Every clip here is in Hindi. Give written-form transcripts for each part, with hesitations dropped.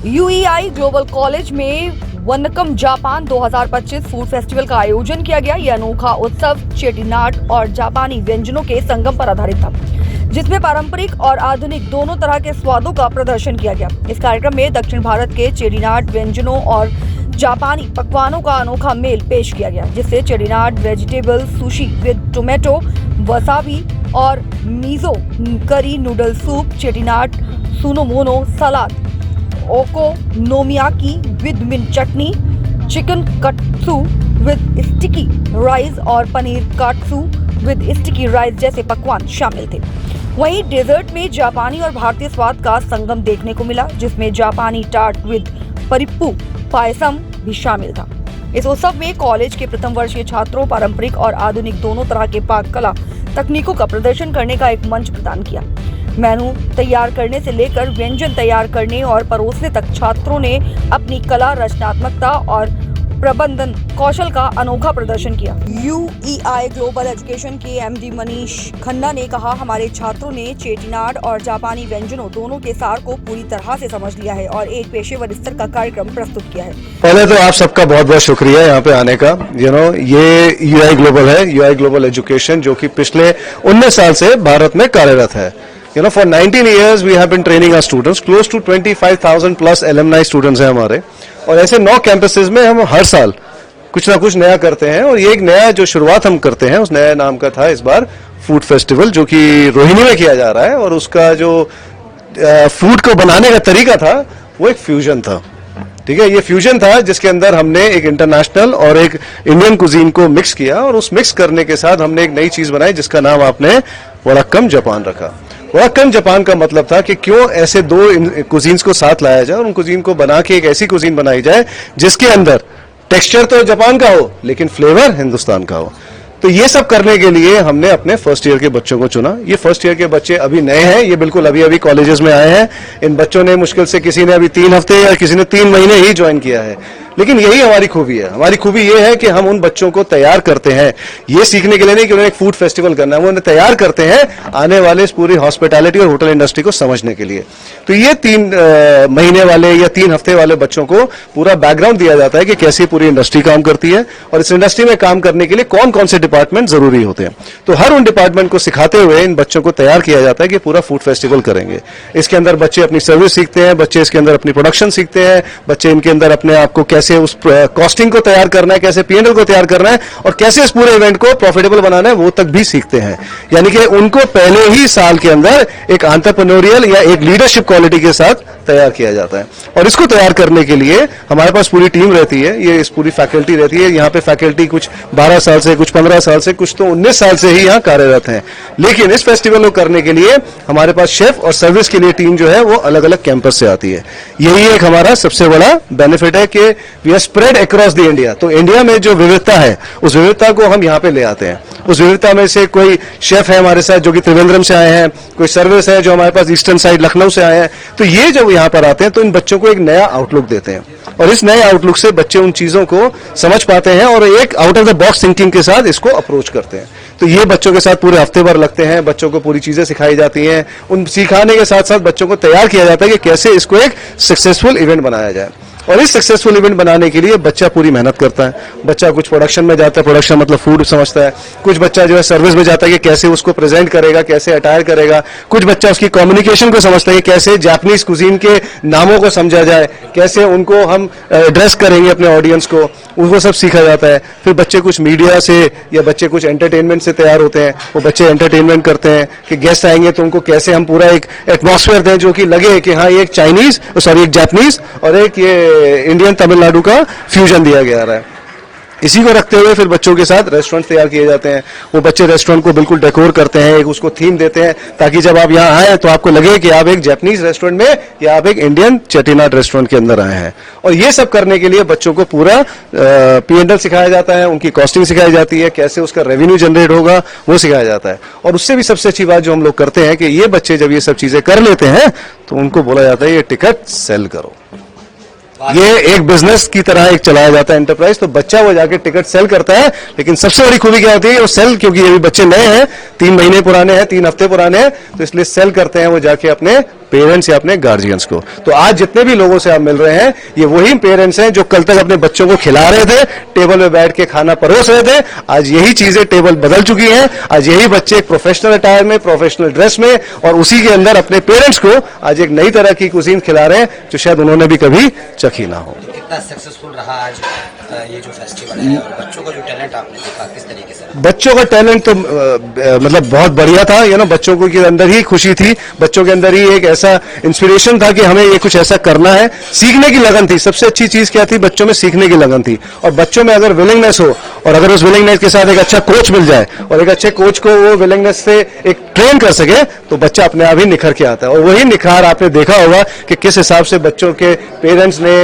यूईआई ग्लोबल कॉलेज में वनकम जापान 2025 फूड फेस्टिवल का आयोजन किया गया। यह अनोखा उत्सव चेटीनाड और जापानी व्यंजनों के संगम पर आधारित था, जिसमें पारंपरिक और आधुनिक दोनों तरह के स्वादों का प्रदर्शन किया गया। इस कार्यक्रम में दक्षिण भारत के चेटीनाड व्यंजनों और जापानी पकवानों का अनोखा मेल पेश किया गया, जिससे Chettinad vegetable sushi with tomato, wasabi और miso curry noodle soup, Chettinad sunomono salad, okonomiyaki with mint chutney, chicken katsu with sticky rice और paneer katsu with sticky rice जैसे पकवान शामिल थे। वहीं डेजर्ट में जापानी और भारतीय स्वाद का संगम देखने को मिला, जिसमें जापानी टार्ट विद परिप्पू पायसम भी शामिल था। इस उत्सव में कॉलेज के प्रथम वर्ष के छात्रों पारंपरिक और आधुनिक दोनों तरह के पाक कला तकनीकों का प्रदर्शन करने का एक मंच प्रदान किया। मेनू तैयार करने से लेकर व्यंजन तैयार करने और परोसने तक छात्रों ने अपनी कला, रचनात्मकता और प्रबंधन कौशल का अनोखा प्रदर्शन किया। यूईआई ग्लोबल एजुकेशन के एमडी मनीष खन्ना ने कहा, हमारे छात्रों ने चेटीनाड और जापानी व्यंजनों दोनों के सार को पूरी तरह से समझ लिया है और एक पेशेवर स्तर का कार्यक्रम प्रस्तुत किया है। पहले तो आप सबका बहुत बहुत शुक्रिया यहाँ पे आने का। ये यूआई ग्लोबल है, यूआई ग्लोबल एजुकेशन, जो कि पिछले 19 साल से भारत में कार्यरत है। For 19 years we have been training our students, close to 25,000 plus alumni students हैं हमारे, और ऐसे 9 कैंपसेस में हम हर साल कुछ ना कुछ नया करते हैं। और ये एक नया जो शुरुआत हम करते हैं, उस नया नाम का था इस बार फूड फेस्टिवल, जो कि रोहिणी में किया जा रहा है। और उसका जो फूड को बनाने का तरीका था वो एक फ्यूजन था। ठीक है, ये फ्यूजन था जिसके अंदर हमने एक इंटरनेशनल और एक इंडियन कुजीन को मिक्स किया, और उस मिक्स करने के साथ हमने एक नई चीज बनाई जिसका नाम आपने वनक्कम जापान रखा। वनक्कम जापान का मतलब था कि क्यों ऐसे दो कुजीन्स को साथ लाया जाए और उन कुजीन को बना के एक ऐसी कुजीन बनाई जाए जिसके अंदर टेक्सचर तो जापान का हो लेकिन फ्लेवर हिंदुस्तान का हो। तो ये सब करने के लिए हमने अपने फर्स्ट ईयर के बच्चों को चुना। ये फर्स्ट ईयर के बच्चे अभी नए हैं, ये बिल्कुल अभी अभी कॉलेजेस में आए हैं। इन बच्चों ने मुश्किल से किसी ने अभी 3 हफ्ते या किसी ने 3 महीने ही ज्वाइन किया है, लेकिन यही हमारी खूबी है। हमारी खूबी ये है कि हम उन बच्चों को तैयार करते हैं ये सीखने के लिए नहीं कि उन्हें एक फूड फेस्टिवल करना है, वो उन्हें तैयार करते हैं आने वाले इस पूरी हॉस्पिटैलिटी और होटल इंडस्ट्री को समझने के लिए। तो ये 3 महीने वाले या 3 हफ्ते वाले बच्चों को पूरा बैकग्राउंड दिया जाता है कि कैसी पूरी इंडस्ट्री काम करती है और इस इंडस्ट्री में काम करने के लिए कौन कौन से डिपार्टमेंट जरूरी होते हैं। तो हर उन डिपार्टमेंट को सिखाते हुए इन बच्चों को तैयार किया जाता है कि पूरा फूड फेस्टिवल करेंगे। इसके अंदर बच्चे अपनी सर्विस सीखते हैं, बच्चे इसके अंदर अपनी प्रोडक्शन सीखते हैं, बच्चे इनके अंदर अपने आप को कैसे उस कॉस्टिंग को तैयार करना है, कैसे पीएनएल को तैयार करना है और कैसे इस पूरे इवेंट को प्रॉफिटेबल बनाना है, वो तक भी सीखते हैं। यानी कि उनको पहले ही साल के अंदर एक एंटरप्रेन्योरियल या एक लीडरशिप क्वालिटी के साथ तैयार किया जाता है। और इसको तैयार करने के लिए हमारे पास पूरी टीम रहती है, ये इस पूरी फैकल्टी रहती है। यहाँ पे फैकल्टी कुछ 12 साल से, कुछ 15 साल से, कुछ तो 19 साल से ही यहाँ कार्यरत हैं। लेकिन इस फेस्टिवल को करने के लिए हमारे पास शेफ और सर्विस के लिए टीम जो है वो अलग अलग कैंपस से आती है। यही एक हमारा सबसे बड़ा बेनिफिट है कि we are spread across the India. तो इंडिया में जो विविधता है उस विविधता को हम यहाँ पे ले आते हैं। उस विविधता में से कोई शेफ है हमारे साथ जो कि त्रिवेंद्रम से आए हैं, कोई सर्विस है जो हमारे पास ईस्टर्न साइड लखनऊ से आए हैं। तो ये जब यहाँ पर आते हैं तो इन बच्चों को एक नया आउटलुक देते हैं और इस नए आउटलुक से बच्चे उन चीजों को समझ पाते हैं और एक out of the box thinking के साथ इसको अप्रोच करते हैं। तो ये बच्चों के साथ पूरे हफ्ते भर लगते हैं, बच्चों को पूरी चीजें सिखाई जाती हैं। उन सिखाने के साथ साथ बच्चों को तैयार किया जाता है कि कैसे इसको एक सक्सेसफुल इवेंट बनाया जाए। और इस सक्सेसफुल इवेंट बनाने के लिए बच्चा पूरी मेहनत करता है। बच्चा कुछ प्रोडक्शन में जाता है, प्रोडक्शन मतलब फूड समझता है। कुछ बच्चा जो है सर्विस में जाता है कि कैसे उसको प्रेजेंट करेगा, कैसे अटायर करेगा। कुछ बच्चा उसकी कम्युनिकेशन को समझता है कि कैसे जापानीज कुजीन के नामों को समझा जाए, कैसे उनको हम एड्रेस करेंगे अपने ऑडियंस को, उनको सब सीखा जाता है। फिर बच्चे कुछ मीडिया से या बच्चे कुछ एंटरटेनमेंट से तैयार होते हैं। वो बच्चे एंटरटेनमेंट करते हैं कि गेस्ट आएंगे तो उनको कैसे हम पूरा एक एटमॉस्फेयर दें जो कि लगे कि हाँ ये एक एक जापानीज और एक ये इंडियन तमिलनाडु का फ्यूजन दिया गया है। इसी को रखते हुए फिर बच्चों के साथ रेस्टोरेंट तैयार किए जाते हैं। वो बच्चे रेस्टोरेंट को बिल्कुल डेकोर करते हैं, एक उसको थीम देते हैं ताकि जब आप यहाँ आए तो आपको लगे कि आप एक जापानीज रेस्टोरेंट में या आप एक इंडियन चेटीनाड रेस्टोरेंट के अंदर आए हैं। और ये सब करने के लिए बच्चों को पूरा पीएनएल सिखाया जाता है, उनकी कॉस्टिंग सिखाई जाती है, कैसे उसका रेवेन्यू जनरेट होगा वो सिखाया जाता है। और उससे भी सबसे अच्छी बात जो हम लोग करते हैं कि ये बच्चे जब ये सब चीजें कर लेते हैं तो उनको बोला जाता है ये टिकट सेल करो। ये एक बिजनेस की तरह एक चलाया जाता है एंटरप्राइज। तो बच्चा वो जाके टिकट सेल करता है, लेकिन सबसे बड़ी खूबी क्या होती है वो सेल, क्योंकि ये भी बच्चे नए हैं, 3 महीने पुराने हैं, 3 हफ्ते पुराने हैं, तो इसलिए सेल करते हैं वो जाके अपने पेरेंट्स या अपने गार्जियंस को। तो आज जितने भी लोगों से आप मिल रहे हैं, ये वही पेरेंट्स हैं जो कल तक अपने बच्चों को खिला रहे थे, टेबल पे बैठ के खाना परोस रहे थे। आज यही चीजें टेबल बदल चुकी हैं। आज यही बच्चे एक प्रोफेशनल अटायर में, प्रोफेशनल ड्रेस में और उसी के अंदर अपने पेरेंट्स को आज एक नई तरह की कुजीन खिला रहे हैं जो शायद उन्होंने भी कभी चखी ना हो। कितना सक्सेसफुल रहा आज ये जो फेस्टिवल है, और बच्चों का जो टैलेंट आपने देखा किस तरीके से रहा? बच्चों का टैलेंट तो मतलब बहुत बढ़िया था। बच्चों को के अंदर ही खुशी थी, बच्चों के अंदर ही एक ऐसा इंस्पिरेशन था कि हमें ये कुछ ऐसा करना है। सीखने की लगन थी। सबसे अच्छी चीज क्या थी? बच्चों में सीखने की लगन थी। और बच्चों में अगर विलिंगनेस हो और अगर उस विलिंगनेस के साथ एक अच्छा कोच मिल जाए और एक अच्छे कोच को वो विलिंगनेस से एक ट्रेन कर सके तो बच्चा अपने आप ही निखर के आता है। और वही निखार आपने देखा होगा कि किस हिसाब से बच्चों के पेरेंट्स ने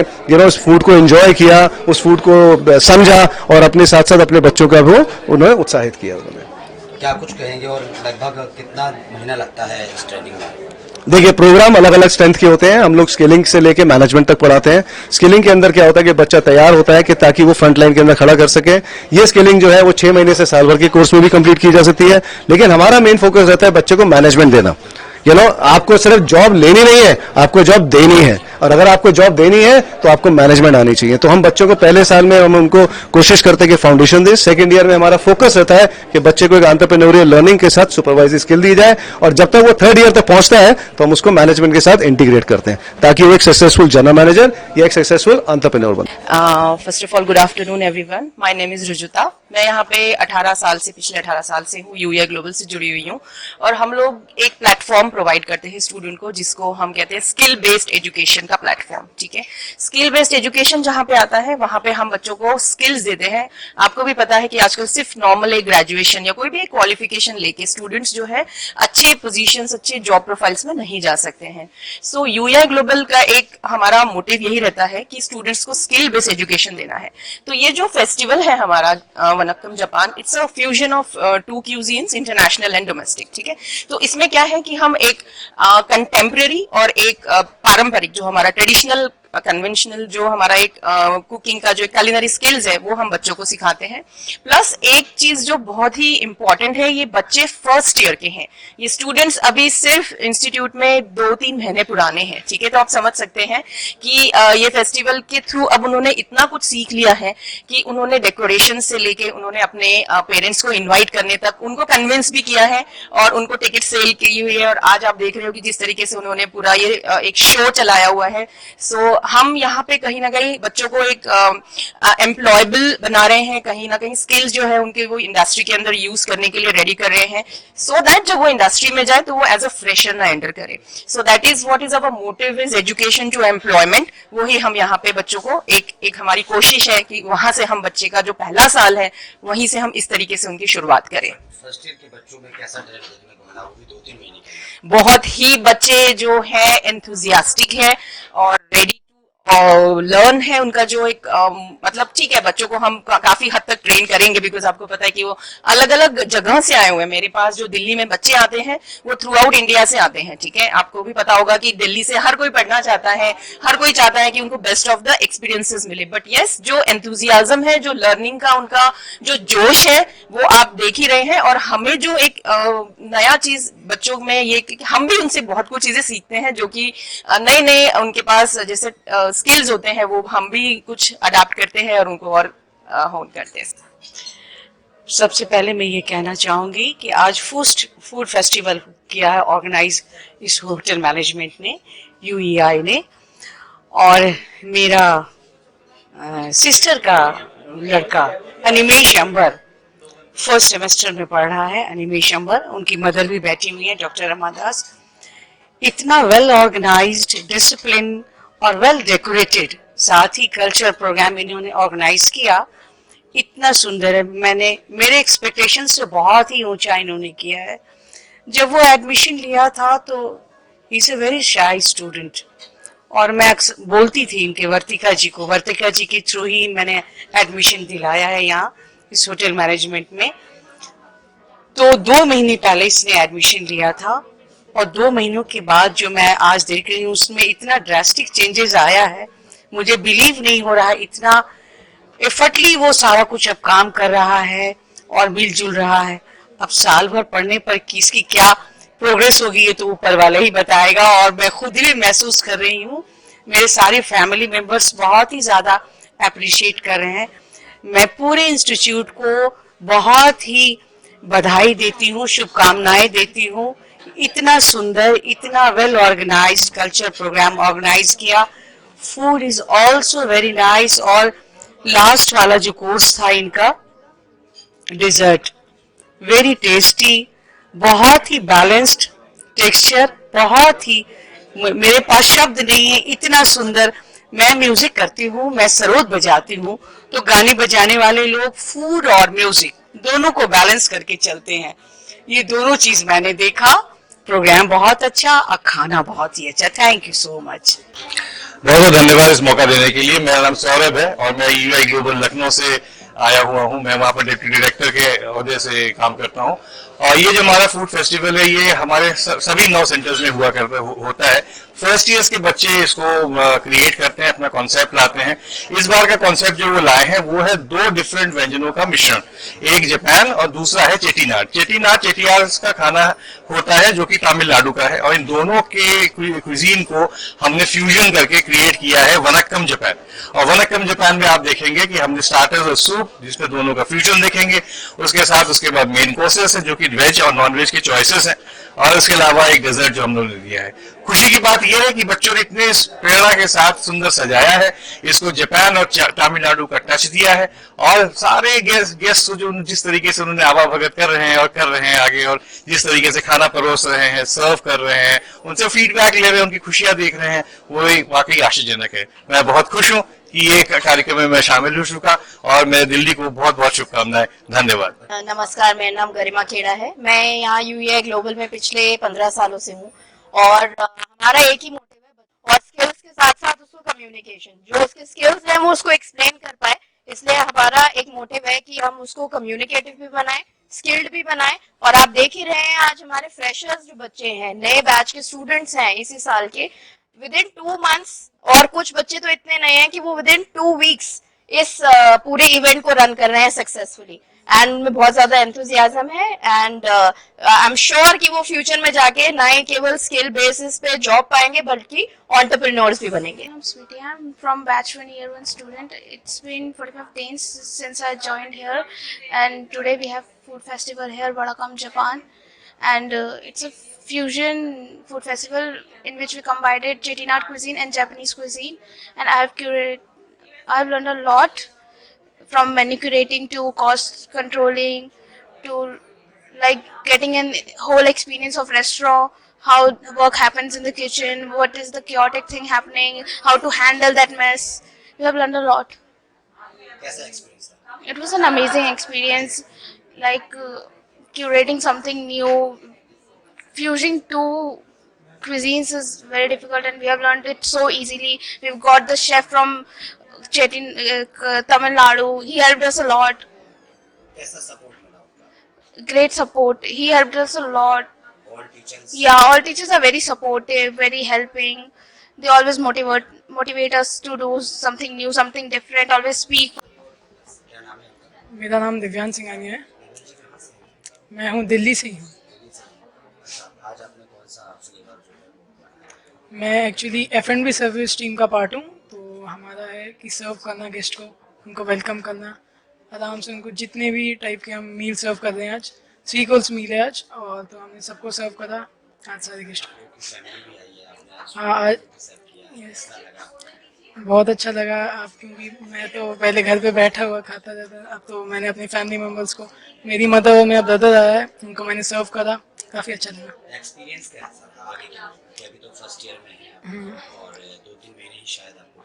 उस फूड को एंजॉय किया, उस फूड को समझा और अपने साथ साथ अपने बच्चों का भी उन्होंने उत्साहित किया। उन्होंने क्या कुछ कहेंगे और लगभग कितना महीना लगता है इस ट्रेनिंग में? देखिए, प्रोग्राम अलग अलग स्ट्रेंथ के होते हैं। हम लोग स्किलिंग से लेके मैनेजमेंट तक पढ़ाते हैं। स्किलिंग के अंदर क्या होता है कि बच्चा तैयार होता है कि ताकि वो फ्रंट लाइन के अंदर खड़ा कर सके। ये स्किलिंग जो है वो 6 महीने से साल भर के कोर्स में भी कंप्लीट की जा सकती है। लेकिन हमारा मेन फोकस रहता है बच्चे को मैनेजमेंट देना। आपको सिर्फ जॉब लेनी नहीं है, आपको जॉब देनी है। और अगर आपको जॉब देनी है तो आपको मैनेजमेंट आनी चाहिए। तो हम बच्चों को पहले साल में हम उनको कोशिश करते हैं कि फाउंडेशन दें। सेकंड ईयर में हमारा फोकस रहता है कि बच्चे को एक एंटरप्रेन्योरियल लर्निंग के साथ सुपरवाइजरी स्किल दी जाए। और जब तक वो 3rd ईयर तक पहुंचता है तो हम उसको मैनेजमेंट के साथ इंटीग्रेट करते हैं ताकि वो एक सक्सेसफुल जनरल मैनेजर या एक सक्सेसफुल एंटरप्रेन्योर बने। First of all good afternoon everyone, my name is Rujuta. मैं यहाँ पे पिछले 18 साल से हूँ, यूईआई ग्लोबल से जुड़ी हुई हूँ। और हम लोग एक प्लेटफॉर्म प्रोवाइड करते हैं स्टूडेंट को, जिसको हम कहते हैं स्किल बेस्ड एजुकेशन का प्लेटफॉर्म। ठीक है, स्किल बेस्ड एजुकेशन जहाँ पे आता है वहाँ पे हम बच्चों को स्किल्स देते हैं। आपको भी पता है कि आजकल सिर्फ नॉर्मल एक ग्रेजुएशन या कोई भी एक क्वालिफिकेशन लेके स्टूडेंट्स जो है अच्छे पोजीशंस, अच्छे जॉब प्रोफाइल्स में नहीं जा सकते हैं। सो यूईआई ग्लोबल का एक हमारा मोटिव यही रहता है कि स्टूडेंट्स को स्किल बेस्ड एजुकेशन देना है। तो ये जो फेस्टिवल है हमारा Vanakkam Japan, it's a fusion of 2 cuisines, international and domestic. ठीक है, तो इसमें क्या है कि हम एक कंटेम्प्रेरी और एक पारंपरिक जो हमारा ट्रेडिशनल कन्वेंशनल जो हमारा एक कुकिंग का जो कुलिनरी स्किल्स है वो हम बच्चों को सिखाते हैं। प्लस एक चीज जो बहुत ही इंपॉर्टेंट है, ये बच्चे फर्स्ट ईयर के हैं। ये स्टूडेंट्स अभी सिर्फ इंस्टीट्यूट में 2-3 महीने पुराने हैं। ठीक है, तो आप समझ सकते हैं कि ये फेस्टिवल के थ्रू अब उन्होंने इतना कुछ सीख लिया है कि उन्होंने डेकोरेशन से लेके उन्होंने अपने पेरेंट्स को इन्वाइट करने तक उनको कन्विंस भी किया है और उनको टिकट सेल की हुई है। और आज आप देख रहे हो कि जिस तरीके से उन्होंने पूरा ये एक शो चलाया हुआ है। सो हम यहाँ पे कहीं ना कहीं बच्चों को एक एम्प्लॉयबल बना रहे हैं, कहीं ना कहीं स्किल्स जो है उनके वो इंडस्ट्री के अंदर यूज करने के लिए रेडी कर रहे हैं, सो दैट जब वो इंडस्ट्री में जाए तो वो एज अ फ्रेशर ना एंटर करे। So that is what is our motive is education to employment. वही हम यहाँ पे बच्चों को एक हमारी कोशिश है कि वहां से हम बच्चे का जो पहला साल है वहीं से हम इस तरीके से उनकी शुरुआत करें। फर्स्ट ईयर के बच्चों में कैसा टैलेंट देखने को मिला, वो भी 2-3 महीने के? बहुत ही बच्चे जो है एंथुजियास्टिक है और रेडी लर्न है। उनका जो एक मतलब ठीक है, बच्चों को हम काफी हद तक ट्रेन करेंगे, बिकॉज आपको पता है कि वो अलग अलग जगह से आए हुए हैं। मेरे पास जो दिल्ली में बच्चे आते हैं वो थ्रू आउट इंडिया से आते हैं। ठीक है, आपको भी पता होगा कि दिल्ली से हर कोई पढ़ना चाहता है, हर कोई चाहता है कि उनको बेस्ट ऑफ द एक्सपीरियंसेस मिले। बट यस, जो एंथुजियाज्म है, जो लर्निंग का उनका जो जोश है, वो आप देख ही रहे हैं। और हमें जो एक नया चीज बच्चों में ये कि हम भी उनसे बहुत कुछ चीजें सीखते हैं जो कि नए नए उनके पास जैसे स्किल्स होते हैं वो हम भी कुछ अडाप्ट करते हैं और उनको और होन करते हैं। सबसे पहले मैं ये कहना चाहूँगी कि आज फूड फेस्टिवल किया है ऑर्गेनाइज इस होटल मैनेजमेंट ने, यूईआई ने। और मेरा सिस्टर का लड़का अनिमेश अंबर फर्स्ट सेमेस्टर में पढ़ रहा है। अनिमेश अंबर, उनकी मदर भी बैठी हुई है, डॉक्टर रमादास। इतना वेल ऑर्गेनाइज्ड, डिसिप्लिन और वेल डेकोरेटेड, साथ ही कल्चर प्रोग्राम इन्होंने ऑर्गेनाइज किया, इतना सुंदर है। मेरे एक्सपेक्टेशन से बहुत ही ऊंचा इन्होंने किया है। जब वो एडमिशन लिया था तो he is a very shy student, और मैं बोलती थी इनके वर्तिका जी के थ्रू ही मैंने एडमिशन दिलाया है यहाँ इस होटल मैनेजमेंट में। तो 2 महीने पहले इसने एडमिशन लिया था और 2 महीनों के बाद जो मैं आज देख रही हूँ उसमें इतना ड्रास्टिक चेंजेस आया है, मुझे बिलीव नहीं हो रहा है। इतना एफर्टली वो सारा कुछ अब काम कर रहा है और मिलजुल रहा है। अब साल भर पढ़ने पर किसकी क्या प्रोग्रेस होगी ये तो ऊपर वाला ही बताएगा, और मैं खुद भी महसूस कर रही हूँ, मेरे सारे फैमिली मेंबर्स बहुत ही ज्यादा अप्रिशिएट कर रहे हैं। मैं पूरे इंस्टीट्यूट को बहुत ही बधाई देती हूँ, शुभकामनाएं देती हूँ। इतना सुंदर, इतना well organised culture programme organise किया। Food is also very nice, और लास्ट वाला जो कोर्स था इनका डिजर्ट, वेरी टेस्टी, बहुत ही बैलेंस्ड टेक्सचर, बहुत ही, मेरे पास शब्द नहीं है, इतना सुंदर। मैं म्यूजिक करती हूँ, मैं सरोद बजाती हूँ, तो गाने बजाने वाले लोग फूड और म्यूजिक दोनों को बैलेंस करके चलते हैं। ये दोनों चीज मैंने देखा। प्रोग्राम बहुत अच्छा और खाना बहुत ही अच्छा। Thank you so much. बहुत बहुत धन्यवाद इस मौका देने के लिए। मेरा नाम सौरभ है और मैं यूआई ग्लोबल लखनऊ से आया हुआ हूँ। मैं वहाँ पर डिप्टी डायरेक्टर के ओहदे से काम करता हूँ। और ये जो हमारा फूड फेस्टिवल है, ये हमारे सभी 9 सेंटर्स में होता है। फर्स्ट ईयर्स के बच्चे इसको क्रिएट करते हैं, अपना कॉन्सेप्ट लाते हैं। इस बार का कॉन्सेप्ट जो वो लाए हैं वो है 2 डिफरेंट व्यंजनों का मिश्रण, एक जापान और दूसरा है चेटीनाड। चेटीनाड चेटियार का खाना होता है जो कि तमिलनाडु का है, और इन दोनों के क्विजीन को हमने फ्यूजन करके क्रिएट किया है वनक्कम जापान। और वनक्कम जापान में आप देखेंगे कि हमने स्टार्टर्स और सूप, जिसमें दोनों का फ्यूजन देखेंगे, उसके साथ उसके बाद मेन कोर्सेस है जो कि वेज और नॉन वेज के चॉइसेस हैं, और इसके अलावा एक डेजर्ट जो हम लोगों ने दिया है। खुशी की बात यह है कि बच्चों ने इतने प्रेरणा के साथ सुंदर सजाया है इसको, जापान और तमिलनाडु का टच दिया है, और सारे गेस्ट जो जिस तरीके से उन्होंने आवा भगत कर रहे हैं आगे, और जिस तरीके से खाना परोस रहे हैं, सर्व कर रहे हैं, उनसे फीडबैक ले रहे हैं, उनकी खुशियां देख रहे हैं, वो वाकई आश्चर्यजनक है। मैं बहुत खुश हूँ कि ये कार्यक्रम में मैं शामिल हो चुका, और मैं दिल्ली को बहुत बहुत शुभकामनाएं। धन्यवाद। नमस्कार, मेरा नाम गरिमा खेड़ा है। मैं यहाँ यूएई ग्लोबल में पिछले 15 सालों से हूँ, और हमारा एक ही मोटिव है, और स्किल्स के साथ साथ उसको कम्युनिकेशन, जो उसके स्किल्स हैं वो उसको एक्सप्लेन कर पाए। इसलिए हमारा एक मोटिव है कि हम उसको कम्युनिकेटिव भी बनाएं, स्किल्ड भी बनाएं। और आप देख ही रहे हैं आज हमारे फ्रेशर्स जो बच्चे हैं, नए बैच के स्टूडेंट्स हैं इसी साल के, विद इन 2 मंथ्स, और कुछ बच्चे तो इतने नए हैं कि वो विद इन 2 वीक्स इस पूरे इवेंट को रन कर रहे हैं सक्सेसफुली। एंड उनमें बहुत ज्यादा एंथुजियाज्म है, एंड आई एम श्योर कि वो फ्यूचर में जाके ना ही केवल स्किल बेसिस पे जॉब पाएंगे बल्कि एंटरप्रेन्योर्स भी बनेंगे। I'm Sweetie. I'm from batch 1 year 1 student. It's been 45 days since I joined here, and today we have food festival here, Vadakam, Japan, and it's a fusion food festival in which we combined Chettinad cuisine and Japanese cuisine, and I've learned a lot, from menu curating to cost controlling to like getting a whole experience of restaurant, how work happens in the kitchen, what is the chaotic thing happening, how to handle that mess. We have learned a lot. कैसा एक्सपीरियंस था? It was an amazing experience, like curating something new, fusing two cuisines is very difficult, and we have learned it so easily. We've got the chef from Tamil Nadu. He helped us a lot. कैसा सपोर्ट मिला आपका? Great support. He helped us a lot. All teachers? Yeah, all teachers are very supportive, very helping. They always motivate us to do something new, something different. Always speak. क्या नाम है आपका? मेरा नाम दिव्यांश सिंघानी है। मैं हूँ दिल्ली से ही हूँ। आज आपने कौन सा फ्लेवर जो है? मैं एक्चुअली F&B सर्विस टीम का पार्ट हूँ। तो हमारा है कि सर्व करना गेस्ट को, उनको वेलकम करना, आराम से उनको जितने भी टाइप के हम मील सर्व कर रहे हैं। आज 3 कोर्स मील है आज, और तो हमने सबको सर्व करा आज सारे गेस्ट को। हाँ, यस, बहुत अच्छा लगा। आप, क्योंकि मैं तो पहले घर पे बैठा हुआ खाता रहता, अब तो मैंने अपने फैमिली मेम्बर्स को, मेरी मदर और मेरा ब्रदर आया है, उनको मैंने सर्व करा, काफ़ी अच्छा लगा। एक्सपीरियंस कैसा था आगे के? अभी तो फर्स्ट ईयर में है और 2-3 महीने ही शायद आपको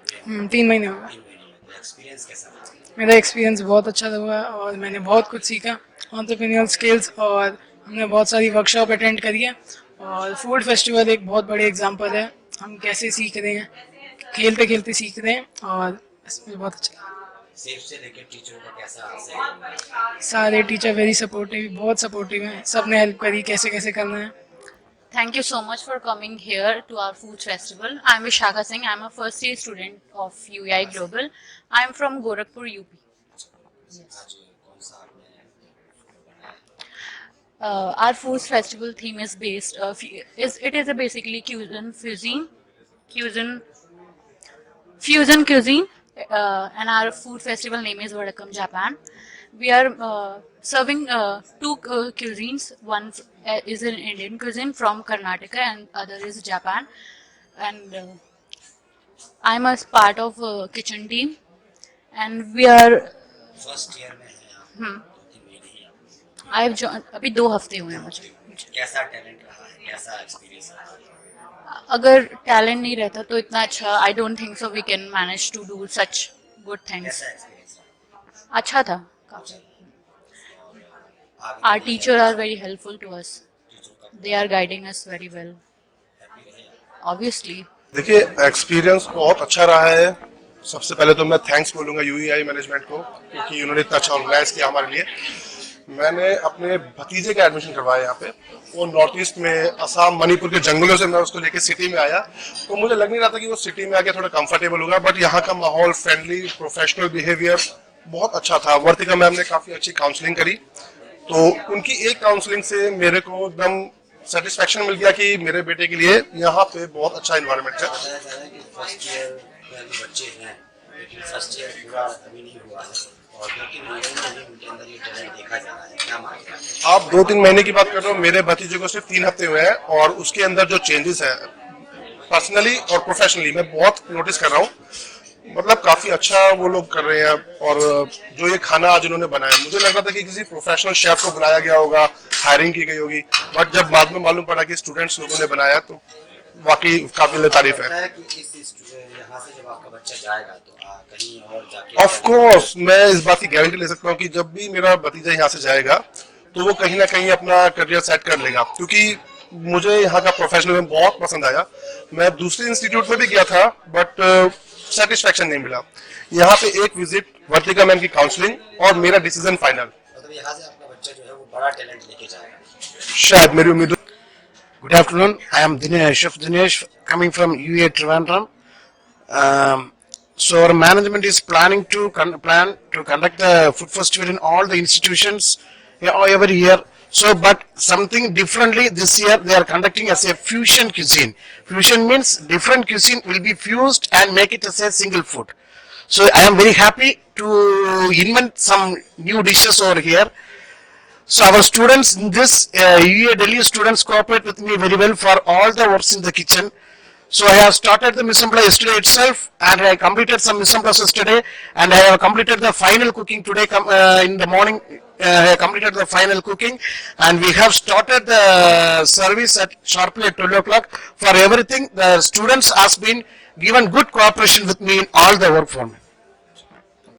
3 महीने हो गए। 3 महीने में, तो एक्सपीरियंस कैसा था? मेरा एक्सपीरियंस बहुत अच्छा रहा, और मैंने बहुत कुछ सीखा, एंटरप्रेन्योर स्किल्स, और हमने बहुत सारी वर्कशॉप अटेंड करी है। और फूड फेस्टिवल एक बहुत बड़े एग्जांपल है, हम कैसे सीख रहे हैं, खेलते खेलते सीख रहे हैं, और इसमें बहुत अच्छा लगा। सेफ से लेकर टीचरों का कैसा सहयोग? सारे टीचर वेरी सपोर्टिव, बहुत सपोर्टिव हैं, सब ने हेल्प करी कैसे कैसे करना है। Thank you so much for coming here to our food festival. I'm Vishakha Singh. I'm a first year student of UEI Global. I'm from Gorakhpur, UP. आज कौन सा आपने बनाया? Our food festival theme is based. It is a basically fusion cuisine, and our food festival name is Vadakam Japan. We are serving two cuisines. One is an Indian cuisine from Karnataka, and other is Japan. And I'm a part of kitchen team, and we are. First year में हैं आप, 2-3 महीने ही आप। I've joined. अभी 2 हफ्ते हुए हैं मुझे। कैसा टैलेंट रहा है, कैसा एक्सपीरियंस रहा है? अगर टैलेंट नहीं रहता तो इतना अच्छा I don't think so we can manage to do such good things. कैसा एक्सपीरियंस रहा? अच्छा था काफी। Our teacher are very helpful to us, they are guiding us very well obviously. देखिए एक्सपीरियंस बहुत अच्छा रहा है। सबसे पहले तो मैं थैंक्स बोलूंगा यूईआई मैनेजमेंट को, क्योंकि उन्होंने इतना अच्छा ऑर्गेनाइज किया हमारे लिए। मैंने अपने भतीजे का एडमिशन करवाया यहाँ पे। वो नॉर्थ ईस्ट में असम मणिपुर के जंगलों से मैं उसको लेके सिटी में आया, तो मुझे लग नहीं रहा था कि वो सिटी में आके थोड़ा कंफर्टेबल होगा, बट यहाँ का माहौल फ्रेंडली, प्रोफेशनल बिहेवियर बहुत अच्छा था। वर्तिका मैम ने काफी अच्छी काउंसलिंग करी, तो उनकी एक काउंसलिंग से मेरे को एकदम सेटिस्फेक्शन मिल गया कि मेरे बेटे के लिए यहाँ पे बहुत अच्छा इन्वायरमेंट है। बताया जा रहा है कि फर्स्ट ईयर में अभी बच्चे हैं, लेकिन फर्स्ट ईयर पूरा अभी नहीं हुआ है और 2-3 महीने में उनके अंदर ये टैलेंट देखा जा रहा है, क्या मानते हैं आप? 2-3 महीने की बात कर रहे हो, मेरे भतीजे को सिर्फ 3 हफ्ते हुए हैं और उसके अंदर जो चेंजेस है पर्सनली और प्रोफेशनली मैं बहुत नोटिस कर रहा हूँ। मतलब काफी अच्छा वो लोग कर रहे हैं। और जो ये खाना आज उन्होंने बनाया, मुझे लग रहा था कि किसी प्रोफेशनल शेफ को बुलाया गया होगा, हायरिंग की गई होगी, बट जब बाद में मालूम पड़ा कि स्टूडेंट्स लोगों ने बनाया तो वाकई काबिल तारीफ है। यहाँ से जब आपका बच्चा जाएगा तो कहीं और जाके ऑफ कोर्स मैं इस बात की गारंटी ले सकता हूँ कि जब भी मेरा भतीजा यहाँ से जाएगा तो वो कहीं ना कहीं अपना करियर सेट कर लेगा, क्योंकि मुझे यहाँ का प्रोफेशनलिज्म बहुत पसंद आया। मैं दूसरे इंस्टीट्यूट में भी गया था बट सेटिस्फेक्शन नहीं मिला। यहाँ पे एक विजिट, वर्तिका मैम की काउंसलिंग और मेरा डिसीजन फाइनल। मतलब यहाँ से आपका बच्चा जो है वो बड़ा टैलेंट लेके जाएगा, शायद मेरी उम्मीद। Good afternoon. I am Dinesh, Chef Dinesh, coming from UA Trivandrum. So our management is planning to conduct the food festival in all the institutions every year. So, but something differently this year they are conducting as a fusion cuisine. Fusion means different cuisine will be fused and make it as a single food. So I am very happy to invent some new dishes over here. So our students in this UA Delhi students cooperate with me very well for all the works in the kitchen. So I have started the mise en place yesterday itself, and I completed some mise en place yesterday, and I have completed the final cooking today in the morning. I have completed the final cooking, and we have started the service at sharply at 12 o'clock. For everything, the students has been given good cooperation with me in all the work for me.